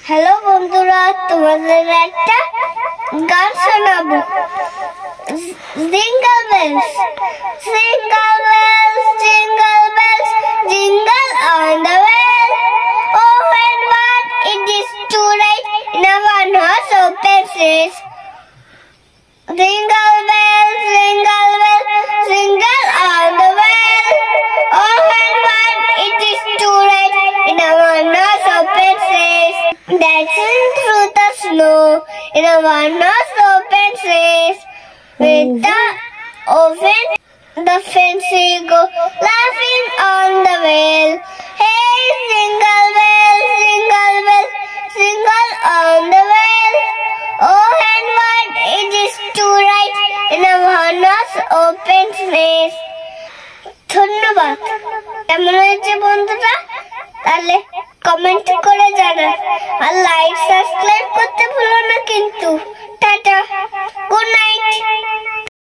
Hello বন্ধুরা, তোমাদের একটা গান শোনাবো। Jingle bells, jingle bells, jingle bells, jingle on the way. Oh, when what it is to ride in a one horse open sleigh. Jingle bells, jingle bells, jingle on the way. Oh, when what it is to ride in a one horse open sleigh. Dancing through the snow in a one horse open sleigh. With the oven, the fancy go laughing on the wheel. Hey, jingle bells, jingle bells, jingle on the wheel. Oh, and what it is to ride in a one horse open sleigh. ধন্যবাদ। কেমন হয়েছে বন্ধুরা? তাহলে comment করে জানান আর like subscribe করতে ভুলো না কিন্তু। টাটা।